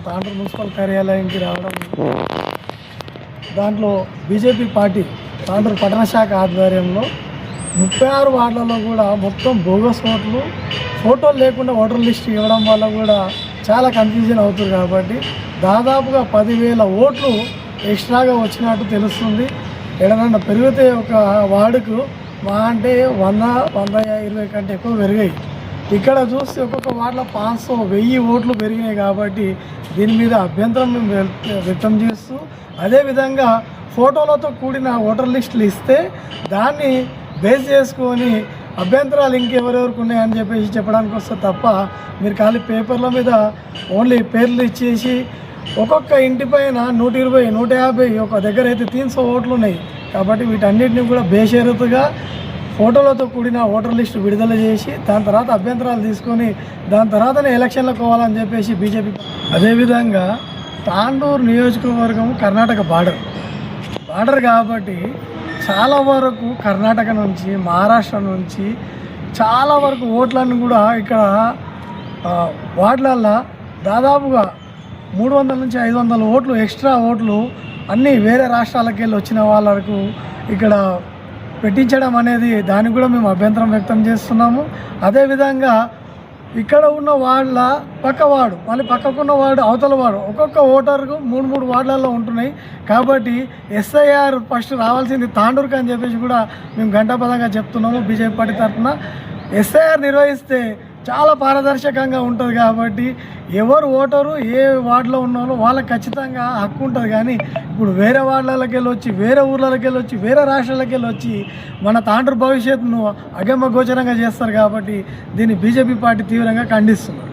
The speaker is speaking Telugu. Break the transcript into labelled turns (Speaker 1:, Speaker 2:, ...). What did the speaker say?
Speaker 1: తాండూరు మున్సిపల్ కార్యాలయానికి రావడం, దాంట్లో బీజేపీ పార్టీ తాండూరు పట్టణ శాఖ ఆధ్వర్యంలో 36 వార్డులలో కూడా మొత్తం బోగస్ ఓట్లు, ఫోటోలు లేకుండా ఓటర్ లిస్ట్ ఇవ్వడం వల్ల కూడా చాలా కన్ఫ్యూజన్ అవుతుంది. కాబట్టి దాదాపుగా 10,000 ఓట్లు ఎక్స్ట్రాగా వచ్చినట్టు తెలుస్తుంది. ఎడనన్నా పెరిగితే ఒక వార్డుకు మా అంటే 100-120 కంటే ఎక్కువ పెరిగాయి. ఇక్కడ చూస్తే ఒక్కొక్క వార్డులో 500-1000 ఓట్లు పెరిగినాయి. కాబట్టి దీని మీద అభ్యంతరం మేము వ్యక్తం చేస్తూ, అదేవిధంగా ఫోటోలతో కూడిన ఓటర్ లిస్టులు ఇస్తే దాన్ని బేస్ చేసుకొని అభ్యంతరాలు ఇంకెవరెవరికి ఉన్నాయని చెప్పేసి చెప్పడానికి వస్తే తప్ప, మీరు ఖాళీ పేపర్ల మీద ఓన్లీ పేర్లు ఇచ్చేసి ఒక్కొక్క ఇంటిపైన 120-150 ఒక దగ్గర అయితే 300 ఓట్లు ఉన్నాయి. కాబట్టి వీటన్నిటిని కూడా బేషరతుగా ఫోటోలతో కూడిన ఓటర్ లిస్టు విడుదల చేసి దాని తర్వాత అభ్యంతరాలు తీసుకొని దాని తర్వాతనే ఎలక్షన్లకు పోవాలని చెప్పేసి బీజేపీ. అదేవిధంగా తాండూరు నియోజకవర్గం కర్ణాటక బార్డర్ కాబట్టి చాలా వరకు కర్ణాటక నుంచి, మహారాష్ట్ర నుంచి చాలా వరకు ఓట్లన్నీ కూడా ఇక్కడ వార్డులల్లో దాదాపుగా 300-500 ఓట్లు ఎక్స్ట్రా ఓట్లు అన్నీ వేరే రాష్ట్రాలకు వెళ్ళి వచ్చిన వాళ్ళకు ఇక్కడ పెట్టించడం అనేది, దానికి కూడా మేము అభ్యంతరం వ్యక్తం చేస్తున్నాము. అదేవిధంగా ఇక్కడ ఉన్న వాళ్ళ పక్కవాడు, మళ్ళీ పక్కకున్న వాడు, అవతల వాడు, ఒక్కొక్క ఓటర్కు 3 వార్డులలో ఉంటున్నాయి. కాబట్టి ఎస్ఐఆర్ ఫస్ట్ రావాల్సింది తాండూరుకు అని చెప్పేసి కూడా మేము ఘంటాపదంగా చెప్తున్నాము. బీజేపీ పార్టీ తరఫున ఎస్ఐఆర్ నిర్వహిస్తే చాలా పారదర్శకంగా ఉంటుంది. కాబట్టి ఎవరు ఓటరు ఏ వార్డులో ఉన్నారో వాళ్ళకి ఖచ్చితంగా హక్కు ఉంటుంది. కానీ ఇప్పుడు వేరే వార్డులకి వెళ్ళి వచ్చి, వేరే ఊర్లకి వెళ్ళి వచ్చి, వేరే రాష్ట్రాలకు వెళ్ళి వచ్చి మన తాండూరు భవిష్యత్తును అగమ్య గోచరంగా చేస్తారు. కాబట్టి దీన్ని బీజేపీ పార్టీ తీవ్రంగా ఖండిస్తుంది.